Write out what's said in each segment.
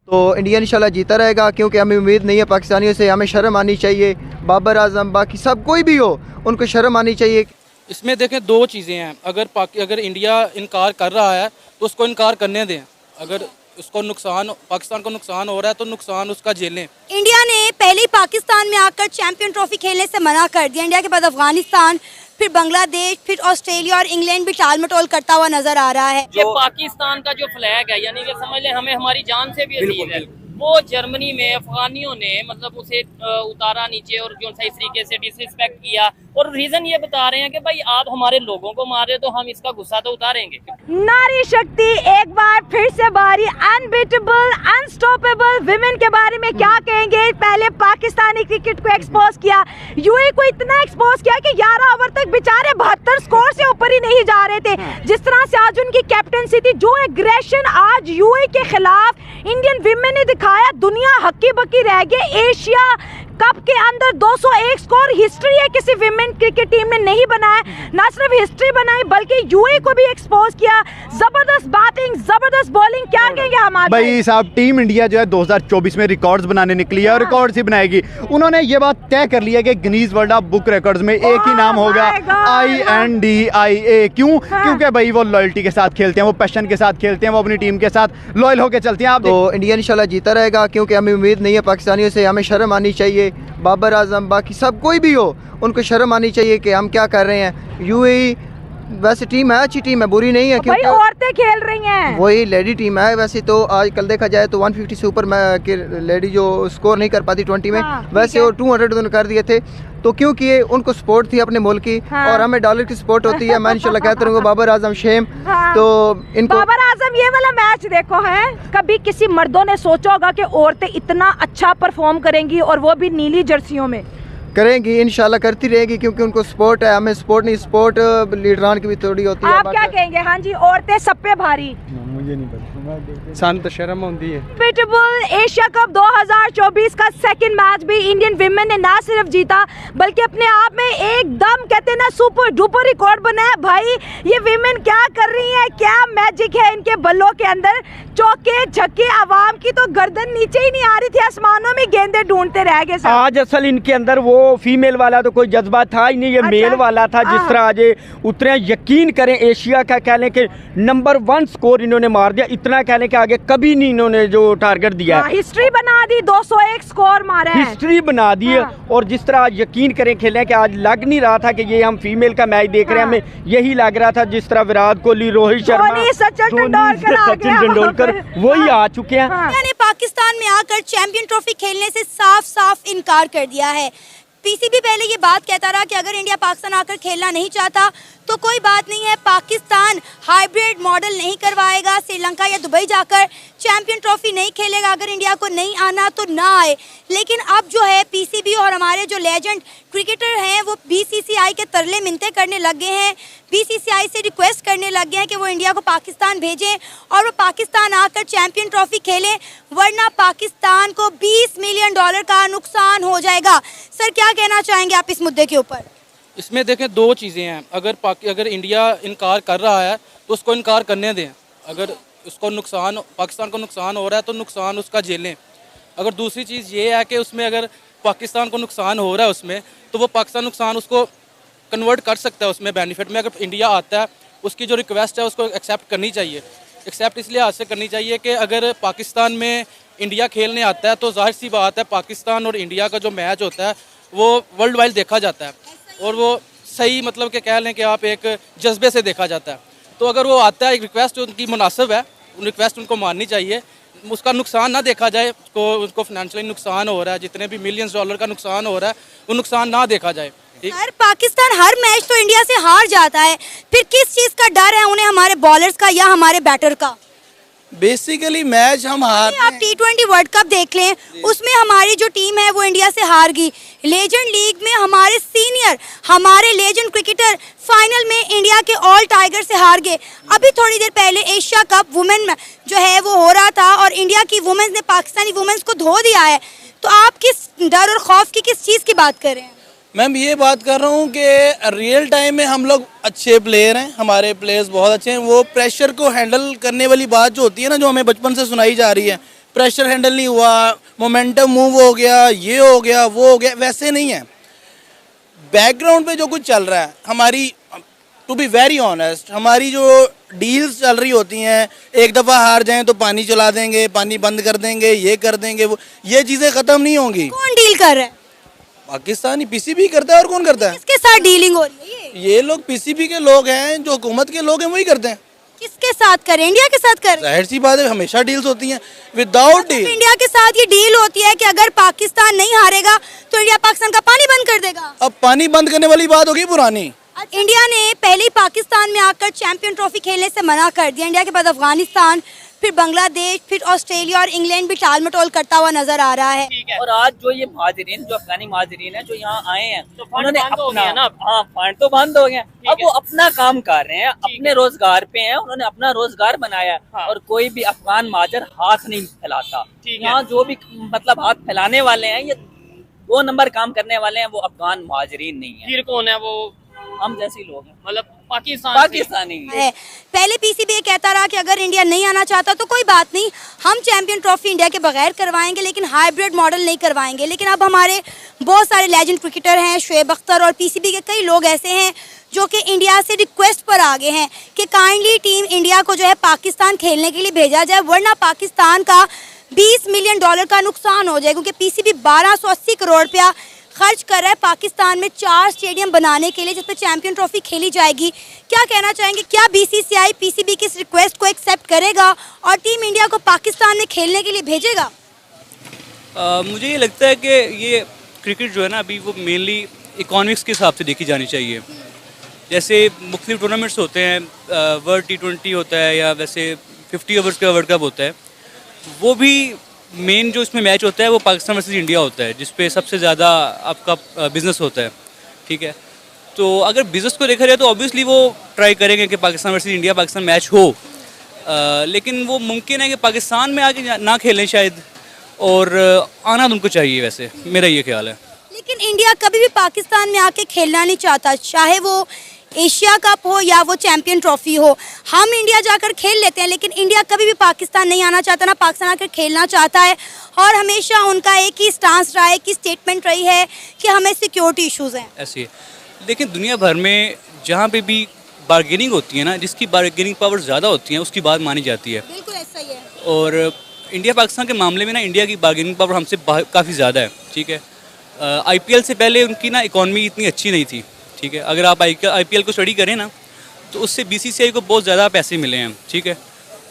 तो इंडिया इंशाल्लाह जीता रहेगा, क्योंकि हमें उम्मीद नहीं है पाकिस्तानियों से। हमें शर्म आनी चाहिए, बाबर आजम बाकी सब कोई भी हो उनको शर्म आनी चाहिए। इसमें देखें दो चीज़ें हैं, अगर इंडिया इनकार कर रहा है तो उसको इनकार करने दें। अगर उसको नुकसान, पाकिस्तान को नुकसान हो रहा है तो नुकसान उसका झेलें। इंडिया ने पहले ही पाकिस्तान में आकर चैंपियन ट्रॉफी खेलने से मना कर दिया। इंडिया के बाद अफगानिस्तान, फिर बांग्लादेश, फिर ऑस्ट्रेलिया और इंग्लैंड भी टाल मटोल करता हुआ नजर आ रहा है। ये पाकिस्तान का जो फ्लैग है, यानी कि समझ लें हमें हमारी जान से भी अजीज है, वो जर्मनी में अफगानियों ने मतलब उसे उतारा नीचे और जो इस तरीके से डिसरिस्पेक्ट किया। और रीजन ये बता रहे हैं कि भाई आप हमारे लोगों को मार रहे हो तो हम इसका गुस्सा तो उतारेंगे। नारी शक्ति एक बार फिर से बारी, अनबीटेबल, अनस्टॉपेबल विमेन के बारे में क्या कहेंगे। पहले पाकिस्तानी क्रिकेट को एक्सपोज किया, यूएई को इतना एक्सपोज किया कि 11 ओवर तक बेचारे 72 स्कोर से ऊपर ही नहीं जा रहे थे। जिस तरह से आज उनकी कैप्टनसी थी, जो एग्रेशन आज यूएई के खिलाफ इंडियन विमेन ने दिखाया, दुनिया हक्की बक्की रह गई। एशिया कप के अंदर 201 स्कोर हिस्ट्री है, किसी विमेन क्रिकेट टीम ने नहीं बनाया। ना सिर्फ हिस्ट्री बनाई बल्कि यूएई को भी एक्सपोज किया। जबरदस्त बैटिंग, जबरदस्त बॉलिंग, क्या कहेंगे हमारे भाई साहब। टीम इंडिया जो है 2024 में रिकॉर्ड्स बनाने निकली है और रिकॉर्ड्स ही बनाएगी। उन्होंने ये बात तय कर लिया कि Guinness world of book records में एक ही नाम होगा, INDIA। क्यों? क्योंकि भाई वो लॉयल्टी के साथ खेलते हैं, वो पैशन के साथ खेलते हैं, वो अपनी टीम के साथ लॉयल होकर चलते हैं। आप तो इंडिया इंशाल्लाह जीता रहेगा, क्योंकि हमें उम्मीद नहीं है पाकिस्तानियों से। हमें शर्म आनी चाहिए, बाबर आजम बाकी सब कोई भी हो उनको शर्म आनी चाहिए कि हम क्या कर रहे हैं। यूएई वैसे टीम है, अच्छी टीम है, बुरी नहीं है, क्योंकि औरतें खेल रही हैं, वही लेडी टीम है। वैसे तो आज कल देखा जाए तो 150 से ऊपर लेडी जो स्कोर नहीं कर पाती 20 में, वैसे वो 200 उन्होंने कर दिए थे। तो क्योंकि ये उनको सपोर्ट थी अपने मुल्क की, और हमें डॉलर की सपोर्ट होती है। मैं इंशाल्लाह कहता रहूँगा बाबर आजम शेम। तो इनको बाबर आजम ये वाला मैच देखो है, कभी किसी मर्दों ने सोचा होगा कि औरतें इतना अच्छा परफॉर्म करेंगी, और वो भी नीली जर्सियों में करेंगी, इंशाल्लाह करती रहेगी, क्योंकि उनको सपोर्ट है। हमें सपोर्ट नहीं, सपोर्ट लीडरान की भी थोड़ी होती है। आप क्या कहेंगे? हाँ जी, औरतें सब पे भारी, मुझे नहीं पता, सान तो शर्म होती है। अनबीटेबल एशिया कप 2024 का सेकंड मैच भी इंडियन विमेन ने ना सिर्फ जीता बल्कि अपने आप में एकदम कहते हैं ना सुपर डुपर रिकॉर्ड बनाया। भाई ये विमेन क्या कर रही है, क्या मैजिक है इनके बल्लों के अंदर। चौके छक्के, आवाम की तो गर्दन नीचे ही नहीं आ रही थी, आसमानों में गेंदे ढूंढते रह गए। आज असल इनके अंदर वो फीमेल वाला तो कोई जज्बा था ही नहीं, ये मेल वाला था। जिस तरह आज उतरे, यकीन करें एशिया का कह लें कि नंबर 1 स्कोर इन्होंने मार दिया। इतना कह लें कि आगे कभी नहीं इन्होंने जो टारगेट दिया, हिस्ट्री बना दी, 201 स्कोर मारा है, हिस्ट्री बना दी है। और जिस तरह आज यकीन करें खेले कि आज लग नहीं रहा था कि ये हम फीमेल का मैच देख रहे हैं, हमें यही लग रहा था जिस तरह विराट कोहली, रोहित शर्मा, सचिन तेंदुलकर वही आ चुके हैं। ने पाकिस्तान में आकर चैंपियन ट्रॉफी खेलने से साफ साफ इनकार कर दिया है। पीसीबी पहले ये बात कहता रहा कि अगर इंडिया पाकिस्तान आकर खेलना नहीं चाहता तो कोई बात नहीं है, पाकिस्तान हाइब्रिड मॉडल नहीं करवाएगा, श्रीलंका या दुबई जाकर चैंपियन ट्रॉफी नहीं खेलेगा। अगर इंडिया को नहीं आना तो ना आए। लेकिन अब जो है पीसीबी और हमारे जो लेजेंड क्रिकेटर हैं वो बीसीसीआई के तरले मिन्नतें करने लग गए हैं, बीसीसीआई से रिक्वेस्ट करने लग गए हैं कि वो इंडिया को पाकिस्तान भेजें और वो पाकिस्तान आकर चैंपियन ट्रॉफी खेलें, वरना पाकिस्तान को $20 मिलियन का नुकसान हो जाएगा। सर क्या कहना चाहेंगे आप इस मुद्दे के ऊपर? इसमें देखें दो चीज़ें हैं, अगर इंडिया इनकार कर रहा है तो उसको इनकार करने दें। अगर उसको नुकसान, पाकिस्तान को नुकसान हो रहा है तो नुकसान उसका झेलें। अगर दूसरी चीज़ ये है कि उसमें अगर पाकिस्तान को नुकसान हो रहा है उसमें, तो वो पाकिस्तान नुकसान उसको कन्वर्ट कर सकता है उसमें बेनिफिट में। अगर इंडिया आता है, उसकी जो रिक्वेस्ट है उसको एक्सेप्ट करनी चाहिए। एक्सेप्ट इसलिए हाथ से करनी चाहिए कि अगर पाकिस्तान में इंडिया खेलने आता है तो जाहिर सी बात है पाकिस्तान और इंडिया का जो मैच होता है वो वर्ल्ड वाइड देखा जाता है, और वो सही मतलब कि कह लें कि आप एक जज्बे से देखा जाता है। तो अगर वो आता है, एक रिक्वेस्ट उनकी मुनासिब है, रिक्वेस्ट उनको माननी चाहिए, उसका नुकसान ना देखा जाए। उनको फाइनेंशियली नुकसान हो रहा है, जितने भी $मिलियंस का नुकसान हो रहा है, वो नुकसान ना देखा जाए। यार पाकिस्तान हर मैच तो इंडिया से हार जाता है, फिर किस चीज़ का डर है उन्हें, हमारे बॉलर्स का या हमारे बैटर का? बेसिकली मैच हम हार, आप T20 वर्ल्ड कप देख लें, उसमें हमारी जो टीम है वो इंडिया से हार गई। लेजेंड लीग में हमारे सीनियर, हमारे लेजेंड क्रिकेटर फाइनल में इंडिया के ऑल टाइगर से हार गए। अभी थोड़ी देर पहले एशिया कप वुमेन जो है वो हो रहा था और इंडिया की वुमेन्स ने पाकिस्तानी वुमेन्स को धो दिया है। तो आप किस डर और खौफ की किस चीज़ की बात कर रहे हैं? मैम ये बात कर रहा हूँ कि रियल टाइम में हम लोग अच्छे प्लेयर हैं, हमारे प्लेयर्स बहुत अच्छे हैं। वो प्रेशर को हैंडल करने वाली बात जो होती है ना, जो हमें बचपन से सुनाई जा रही है, प्रेशर हैंडल नहीं हुआ, मोमेंटम मूव हो गया, ये हो गया, वो हो गया, वैसे नहीं है। बैकग्राउंड पे जो कुछ चल रहा है, हमारी टू बी वेरी ऑनेस्ट, हमारी जो डील्स चल रही होती हैं, एक दफ़ा हार जाएं तो पानी चला देंगे, पानी बंद कर देंगे, ये कर देंगे, वो ये चीज़ें ख़त्म नहीं होंगी। कौन डील कर रहा है? पाकिस्तानी पीसीबी करता है, और कौन करता है? किसके साथ डीलिंग हो रही है? ये लोग पीसीबी के लोग हैं, जो हुकूमत के लोग हैं वही करते हैं। किसके साथ कर रहे हैं? इंडिया के साथ कर रहे हैं? जाहिर सी बात है, हमेशा डील्स होती हैं। विदाउट डील इंडिया के साथ ये डील होती है कि अगर पाकिस्तान नहीं हारेगा तो इंडिया पाकिस्तान का पानी बंद कर देगा। अब पानी बंद करने वाली बात होगी पुरानी। इंडिया ने पहले ही पाकिस्तान में आकर चैंपियन ट्रॉफी खेलने से मना कर दिया। इंडिया के बाद अफगानिस्तान, फिर बांग्लादेश, फिर ऑस्ट्रेलिया और इंग्लैंड भी टाल मटोल करता हुआ नजर आ रहा है। और आज जो ये महाजरीन, जो अफगानी महाजरीन है, जो यहाँ आए हैं, तो उन्होंने अपना फंड तो बंद हो गया, अब वो अपना काम कर रहे हैं, अपने रोजगार पे हैं, उन्होंने अपना रोजगार बनाया। और कोई भी अफगान महाजर हाथ नहीं फैलाता। यहाँ जो भी मतलब हाथ फैलाने वाले हैं, ये 2 नंबर काम करने वाले हैं, वो अफगान महाजरीन नहीं है। फिर कौन है वो? हम जैसे लोग हैं, मतलब पाकिस्तानी है। पहले पीसीबी कहता रहा कि अगर इंडिया नहीं आना चाहता तो कोई बात नहीं, हम चैंपियन ट्रॉफी इंडिया के बगैर करवाएंगे, लेकिन हाइब्रिड मॉडल नहीं करवाएंगे। लेकिन अब हमारे बहुत सारे लेजेंड क्रिकेटर हैं, शुएब अख्तर और पीसीबी के कई लोग ऐसे हैं जो कि इंडिया से रिक्वेस्ट पर आगे हैं कि काइंडली टीम इंडिया को जो है पाकिस्तान खेलने के लिए भेजा जाए, वरना पाकिस्तान का $20 मिलियन का नुकसान हो जाए, क्योंकि पीसीबी 1280 करोड़ रुपया खर्च कर रहा है पाकिस्तान में 4 स्टेडियम बनाने के लिए, जिस पर चैंपियन ट्रॉफी खेली जाएगी। क्या कहना चाहेंगे, क्या बीसीसीआई पीसीबी की इस रिक्वेस्ट को एक्सेप्ट करेगा और टीम इंडिया को पाकिस्तान में खेलने के लिए भेजेगा? मुझे ये लगता है कि ये क्रिकेट जो है ना, अभी वो मेनली इकोनॉमिक्स के हिसाब से देखी जानी चाहिए। जैसे मुख्तलिफ टूर्नामेंट्स होते हैं, वर्ल्ड T20 होता है, या वैसे 50 ओवर्स का वर्ल्ड कप होता है, वो भी मेन जो इसमें मैच होता है वो पाकिस्तान वर्सेस इंडिया होता है, जिस पे सबसे ज़्यादा आपका बिज़नेस होता है। ठीक है, तो अगर बिज़नेस को देखा जाए तो ऑब्वियसली वो ट्राई करेंगे कि Pakistan versus India Pakistan match हो, लेकिन वो मुमकिन है कि पाकिस्तान में आके ना खेलें शायद, और आना तो उनको चाहिए, वैसे मेरा ये ख्याल है। लेकिन इंडिया कभी भी पाकिस्तान में आके खेलना नहीं चाहता, चाहे वो एशिया कप हो या वो चैंपियन ट्रॉफी हो। हम इंडिया जाकर खेल लेते हैं, लेकिन इंडिया कभी भी पाकिस्तान नहीं आना चाहता, ना पाकिस्तान आकर खेलना चाहता है। और हमेशा उनका एक ही स्टांस रहा है, एक ही स्टेटमेंट रही है कि हमें सिक्योरिटी इश्यूज़ हैं। ऐसे है, लेकिन दुनिया भर में जहाँ पे भी बार्गेनिंग होती है ना, जिसकी बार्गेनिंग पावर ज़्यादा होती है उसकी बात मानी जाती है। बिल्कुल ऐसा ही है। और इंडिया पाकिस्तान के मामले में ना, इंडिया की बार्गेनिंग पावर हमसे काफ़ी ज़्यादा है। ठीक है, IPL से पहले उनकी ना इकॉनमी इतनी अच्छी नहीं थी। ठीक है, अगर आप IPL को स्टडी करें ना, तो उससे BCCI को बहुत ज़्यादा पैसे मिले हैं। ठीक है,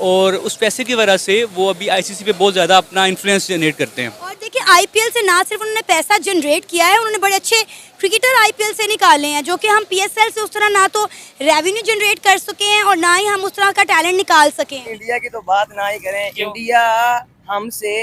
और उस पैसे की वजह से वो अभी ICC पे बहुत ज़्यादा अपना इन्फ्लुएंस जनरेट करते हैं। और देखिए, IPL से ना सिर्फ उन्होंने पैसा जनरेट किया है, उन्होंने बड़े अच्छे क्रिकेटर IPL से निकाले हैं, जो कि हम PSL से उस तरह ना तो रेवेन्यू जनरेट कर सके हैं और ना ही हम उस तरह का टैलेंट निकाल सके हैं। इंडिया की तो बात ना ही करें, इंडिया हमसे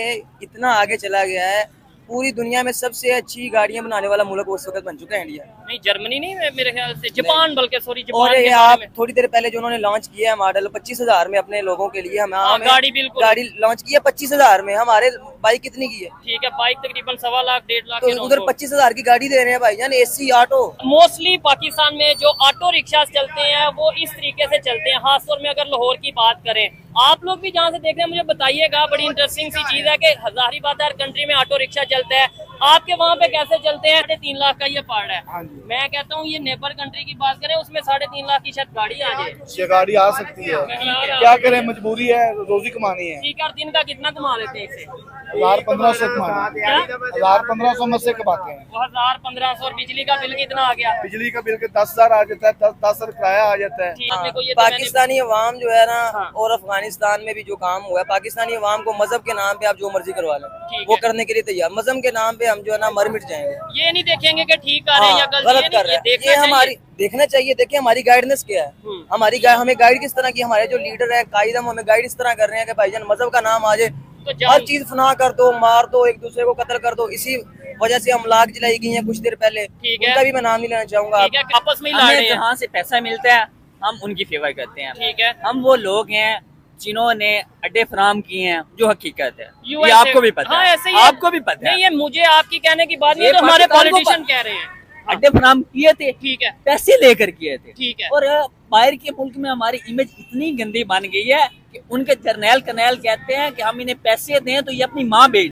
इतना आगे चला गया है, पूरी दुनिया में सबसे अच्छी गाड़ियां बनाने वाला मुल्क उस वक्त बन चुका है इंडिया। नहीं, जर्मनी नहीं है मेरे ख्याल से, जापान, बल्कि सॉरी जापान। और ये आप थोड़ी देर पहले जो उन्होंने लॉन्च किया है मॉडल 25,000 में अपने लोगों के लिए, हमें गाड़ी लॉन्च की है 25,000 में। हमारे बाइक कितनी की है? ठीक है, बाइक तकरीबन 1.25 लाख 1.5 लाख, तो उधर 25,000 की गाड़ी दे रहे हैं भाई जान, AC ऑटो। मोस्टली पाकिस्तान में जो ऑटो रिक्शा चलते हैं वो इस तरीके से चलते हैं, खासतौर में अगर लाहौर की बात करें। आप लोग भी जहाँ से देख रहे हैं मुझे बताइएगा, बड़ी इंटरेस्टिंग सी चीज है कि हजारी बात है, हर कंट्री में ऑटो रिक्शा चलता है, आपके वहाँ पे कैसे चलते हैं? 3.5 लाख का ये पार्ट है। मैं कहता हूँ ये नेबर कंट्री की बात करें, उसमें 3.5 लाख की शायद गाड़ी आ जाए। ये गाड़ी आ सकती है, क्या करें, मजबूरी है, रोजी कमानी है। ठीक है, दिन का कितना कमा लेते हैं इससे? 1,500 कमाते हैं, 1,500 में से कमाते हैं। 1,500 और बिजली का बिल कितना आ गया? बिजली का बिल के 10,000 आ जाता है, 10,000 किराया आ जाता है। पाकिस्तानी अवाम जो है ना, और अफगानिस्तान में भी जो काम हुआ है, पाकिस्तानी अवाम को मजहब के नाम पे आप जो मर्जी करवा लें, वो करने के लिए तैयार। मजहब के नाम पे हम जो है ना मर मिट जाएंगे। ये नहीं देखेंगे कि ठीक कर रहे हैं या गलत कर रहे हैं, ये हमारी देखना चाहिए। देखिए हमारी गाइडेंस क्या है, हमें गाइड किस तरह की, हमारे जो लीडर है कायद, हमें गाइड इस तरह कर रहे हैं कि भाईजान मजहब का नाम आ जाए तो हर चीज फना कर दो, मार दो, एक दूसरे को कत्ल कर दो। इसी वजह से हम लाख जलाई गई हैं कुछ देर पहले, उनका भी मैं नाम नहीं लेना चाहूंगा। आपस में जहाँ से पैसा मिलता है हम उनकी फेवर करते हैं। ठीक है, हम वो लोग हैं जिन्होंने अड्डे फराम किए हैं, जो हकीकत है, ये आपको भी पता है। ऐसे ही आपको भी पता है। नहीं, ये मुझे आपकी कहने की बात नहीं, तो हमारे पॉलिटिशियन कह रहे हैं अड्डे फराम किए थे, ठीक है, पैसे लेकर किए थे, ठीक है, और बाहर के मुल्क में हमारी इमेज इतनी गंदी बन गई है कि उनके जर्नैल करनैल कहते हैं कि हम इन्हें पैसे दें तो ये अपनी माँ बेच